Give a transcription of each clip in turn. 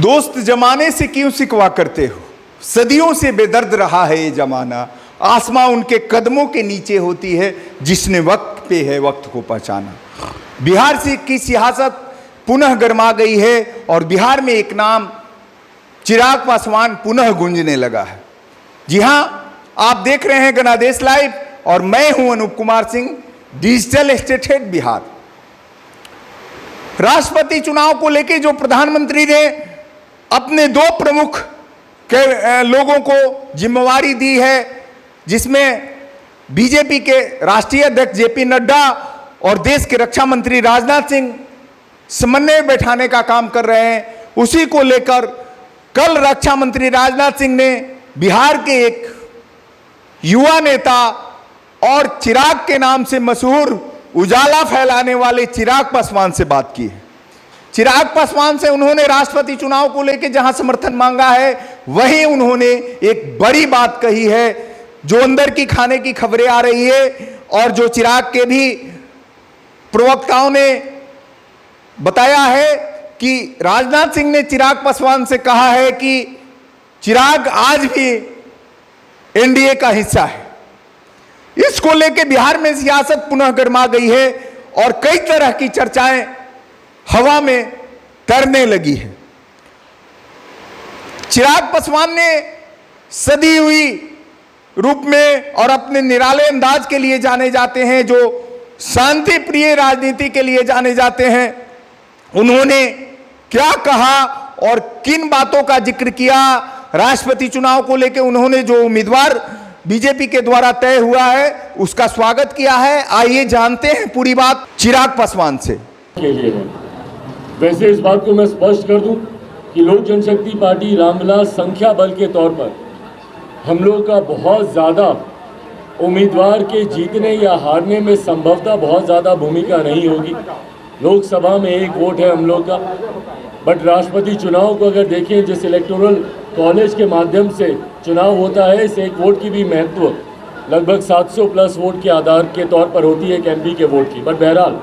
दोस्त जमाने से क्यों शिकवा करते हो, सदियों से बेदर्द रहा है ये जमाना, आसमां उनके कदमों के नीचे होती है, जिसने वक्त पे है वक्त को पहचाना। बिहार से की सियासत पुनः गरमा गई है और बिहार में एक नाम चिराग पासवान पुनः गूंजने लगा है। जी हां, आप देख रहे हैं गणादेश लाइव और मैं हूं Anup Kumar Singh, digital state head Bihar. राष्ट्रपति चुनाव को लेकर जो प्रधानमंत्री ने अपने दो प्रमुख के लोगों को जिम्मेवारी दी है, जिसमें बीजेपी के राष्ट्रीय अध्यक्ष जेपी नड्डा और देश के रक्षा मंत्री राजनाथ सिंह समन्वय बैठाने का काम कर रहे हैं, उसी को लेकर कल रक्षा मंत्री राजनाथ सिंह ने बिहार के एक युवा नेता और चिराग के नाम से मशहूर उजाला फैलाने वाले चिराग पासवान से बात की है। चिराग पासवान से उन्होंने राष्ट्रपति चुनाव को लेकर जहां समर्थन मांगा है, वहीं उन्होंने एक बड़ी बात कही है जो अंदर की खाने की खबरें आ रही है और जो चिराग के भी प्रवक्ताओं ने बताया है कि राजनाथ सिंह ने चिराग पासवान से कहा है कि चिराग आज भी एनडीए का हिस्सा है। इसको लेकर बिहार में सियासत पुनः गरमा गई है और कई तरह की चर्चाएं हवा में तैरने लगी है। चिराग पासवान ने सदी हुई रूप में और अपने निराले अंदाज के लिए जाने जाते हैं, जो शांति प्रिय राजनीति के लिए जाने जाते हैं। उन्होंने क्या कहा और किन बातों का जिक्र किया राष्ट्रपति चुनाव को लेकर, उन्होंने जो उम्मीदवार बीजेपी के द्वारा तय हुआ है उसका स्वागत किया है। आइए जानते हैं पूरी बात चिराग पासवान से। के लिए वैसे इस बात को मैं स्पष्ट कर दूं कि लोक जनशक्ति पार्टी रामविलास संख्या बल के तौर पर हम लोग का बहुत ज़्यादा उम्मीदवार के जीतने या हारने में संभवतः बहुत ज़्यादा भूमिका नहीं होगी। लोकसभा में एक वोट है हम लोग का, बट राष्ट्रपति चुनाव को अगर देखें, जिस इलेक्टोरल कॉलेज के माध्यम से चुनाव होता है, इस एक वोट की भी महत्व लगभग 700 प्लस वोट के आधार के तौर पर होती है एक एमपी के वोट की। बट बहरहाल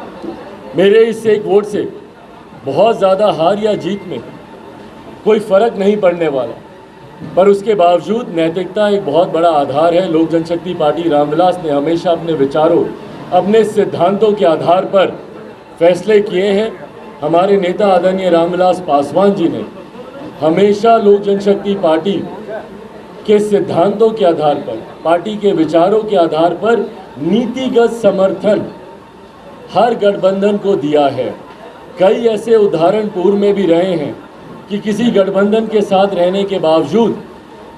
मेरे इस एक वोट से बहुत ज़्यादा हार या जीत में कोई फ़र्क नहीं पड़ने वाला, पर उसके बावजूद नैतिकता एक बहुत बड़ा आधार है। लोक जनशक्ति पार्टी रामविलास ने हमेशा अपने विचारों, अपने सिद्धांतों के आधार पर फैसले किए हैं। हमारे नेता आदरणीय रामविलास पासवान जी ने हमेशा लोक जनशक्ति पार्टी के सिद्धांतों के आधार पर, पार्टी के विचारों के आधार पर नीतिगत समर्थन हर गठबंधन को दिया है। कई ऐसे उदाहरण पूर्व में भी रहे हैं कि किसी गठबंधन के साथ रहने के बावजूद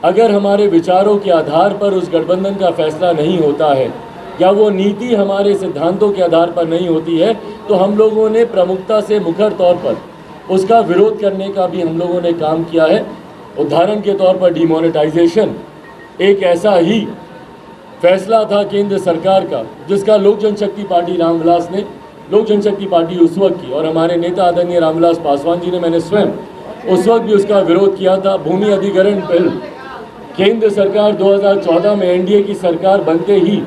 अगर हमारे विचारों के आधार पर उस गठबंधन का फैसला नहीं होता है या वो नीति हमारे सिद्धांतों के आधार पर नहीं होती है, तो हम लोगों ने प्रमुखता से मुखर तौर पर उसका विरोध करने का भी हम लोगों ने काम किया है। उदाहरण के तौर पर डिमोनेटाइजेशन एक ऐसा ही फैसला था केंद्र सरकार का, जिसका लोक जनशक्ति पार्टी रामविलास ने, लोक जनशक्ति पार्टी उस वक्त की और हमारे नेता आदरणीय रामविलास पासवान जी ने, मैंने स्वयं उस वक्त भी उसका विरोध किया था। भूमि अधिग्रहण बिल केंद्र सरकार 2014 में एनडीए की सरकार बनते ही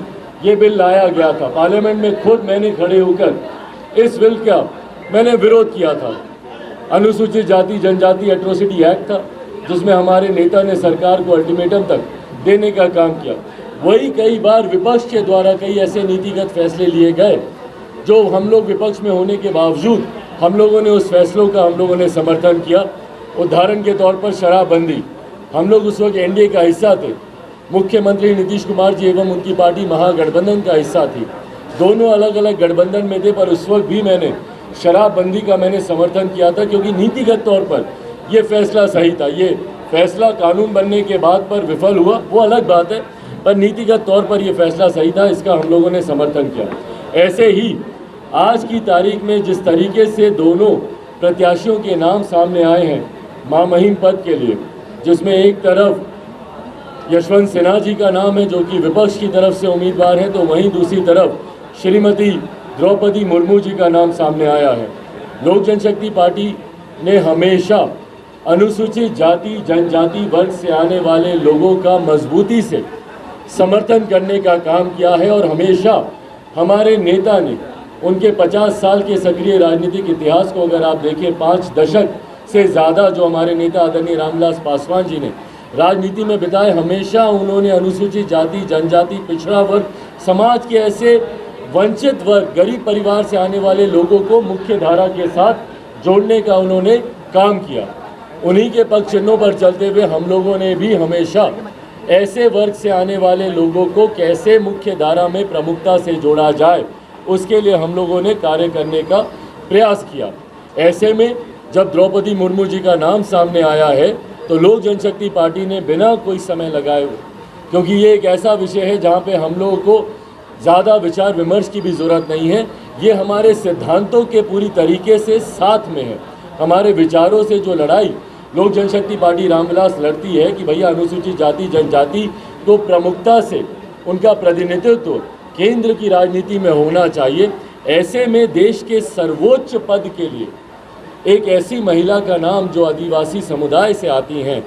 ये बिल लाया गया था। पार्लियामेंट में खुद मैंने खड़े होकर इस बिल का मैंने विरोध किया था। अनुसूचित जाति जनजाति एट्रोसिटी एक्ट था, जिसमें हमारे नेता ने सरकार को अल्टीमेटम तक देने का काम किया। वही कई बार विपक्ष के द्वारा कई ऐसे नीतिगत फैसले लिए गए जो हम लोग विपक्ष में होने के बावजूद हम लोगों ने उस फैसलों का हम लोगों ने समर्थन किया। उदाहरण के तौर पर शराबबंदी, हम लोग उस वक्त एनडीए का हिस्सा थे, मुख्यमंत्री नीतीश कुमार जी एवं उनकी पार्टी महागठबंधन का हिस्सा थी। दोनों अलग अलग गठबंधन में थे, पर उस वक्त भी मैंने शराबबंदी का मैंने समर्थन किया था, क्योंकि नीतिगत तौर पर ये फैसला सही था। ये फैसला कानून बनने के बाद पर विफल हुआ, वो अलग बात है, पर नीतिगत तौर पर यह फैसला सही था, इसका हम लोगों ने समर्थन किया। ऐसे ही आज की तारीख में जिस तरीके से दोनों प्रत्याशियों के नाम सामने आए हैं महामहिम पद के लिए, जिसमें एक तरफ यशवंत सिन्हा जी का नाम है जो कि विपक्ष की तरफ से उम्मीदवार है, तो वहीं दूसरी तरफ श्रीमती द्रौपदी मुर्मू जी का नाम सामने आया है। लोक जनशक्ति पार्टी ने हमेशा अनुसूचित जाति जनजाति वर्ग से आने वाले लोगों का मजबूती से समर्थन करने का काम किया है और हमेशा हमारे नेता ने उनके 50 साल के सक्रिय राजनीतिक इतिहास को अगर आप देखें, 5 दशक से ज़्यादा जो हमारे नेता आदरणीय रामविलास पासवान जी ने राजनीति में बिताए, हमेशा उन्होंने अनुसूचित जाति, जनजाति, पिछड़ा वर्ग, समाज के ऐसे वंचित वर्ग, गरीब परिवार से आने वाले लोगों को मुख्य धारा के साथ जोड़ने का उन्होंने काम किया। उन्हीं के पक्ष चिन्हों पर चलते हुए हम लोगों ने भी हमेशा ऐसे वर्ग से आने वाले लोगों को कैसे मुख्य धारा में प्रमुखता से जोड़ा जाए, उसके लिए हम लोगों ने कार्य करने का प्रयास किया। ऐसे में जब द्रौपदी मुर्मू जी का नाम सामने आया है तो लोक जनशक्ति पार्टी ने बिना कोई समय लगाए, क्योंकि ये एक ऐसा विषय है जहाँ पे हम लोगों को ज़्यादा विचार विमर्श की भी ज़रूरत नहीं है, ये हमारे सिद्धांतों के पूरी तरीके से साथ में है। हमारे विचारों से जो लड़ाई लोक जनशक्ति पार्टी रामविलास लड़ती है कि भैया अनुसूचित जाति जनजाति को प्रमुखता से उनका प्रतिनिधित्व केंद्र की राजनीति में होना चाहिए। ऐसे में देश के सर्वोच्च पद के लिए एक ऐसी महिला का नाम जो आदिवासी समुदाय से आती हैं,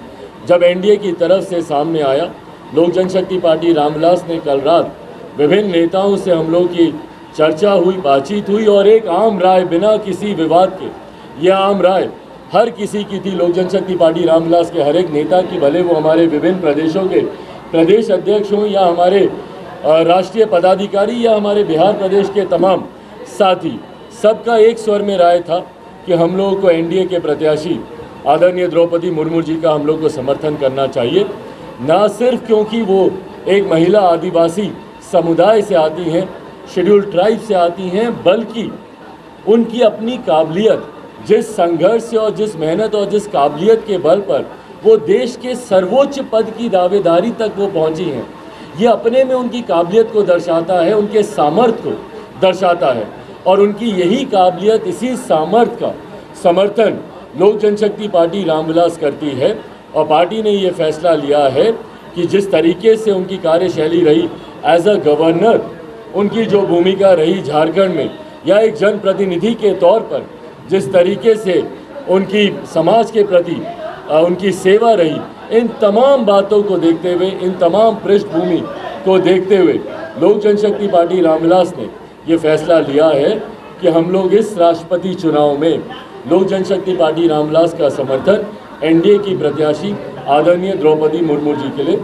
जब एनडीए की तरफ से सामने आया, लोक जनशक्ति पार्टी रामविलास ने कल रात विभिन्न नेताओं से हम लोग की चर्चा हुई, बातचीत हुई और एक आम राय बिना किसी विवाद के, यह आम राय हर किसी की थी, लोक जनशक्ति पार्टी रामविलास के हर एक नेता की, भले वो हमारे विभिन्न प्रदेशों के प्रदेश अध्यक्ष हों या हमारे राष्ट्रीय पदाधिकारी या हमारे बिहार प्रदेश के तमाम साथी, सबका एक स्वर में राय था कि हम लोगों को एनडीए के प्रत्याशी आदरणीय द्रौपदी मुर्मू जी का हम लोग को समर्थन करना चाहिए, ना सिर्फ क्योंकि वो एक महिला आदिवासी समुदाय से आती हैं, शेड्यूल्ड ट्राइब से आती हैं, बल्कि उनकी अपनी काबिलियत, जिस संघर्ष से और जिस मेहनत और जिस काबिलियत के बल पर वो देश के सर्वोच्च पद की दावेदारी तक वो पहुंची हैं, ये अपने में उनकी काबिलियत को दर्शाता है, उनके सामर्थ्य को दर्शाता है। और उनकी यही काबिलियत, इसी सामर्थ्य का समर्थन लोक जनशक्ति पार्टी रामविलास करती है। और पार्टी ने ये फैसला लिया है कि जिस तरीके से उनकी कार्यशैली रही एज अ गवर्नर, उनकी जो भूमिका रही झारखंड में, या एक जनप्रतिनिधि के तौर पर जिस तरीके से उनकी समाज के प्रति उनकी सेवा रही, इन तमाम बातों को देखते हुए, इन तमाम पृष्ठभूमि को देखते हुए लोक जनशक्ति पार्टी रामविलास ने ये फैसला लिया है कि हम लोग इस राष्ट्रपति चुनाव में लोक जनशक्ति पार्टी रामविलास का समर्थन एनडीए की प्रत्याशी आदरणीय द्रौपदी मुर्मू जी के लिए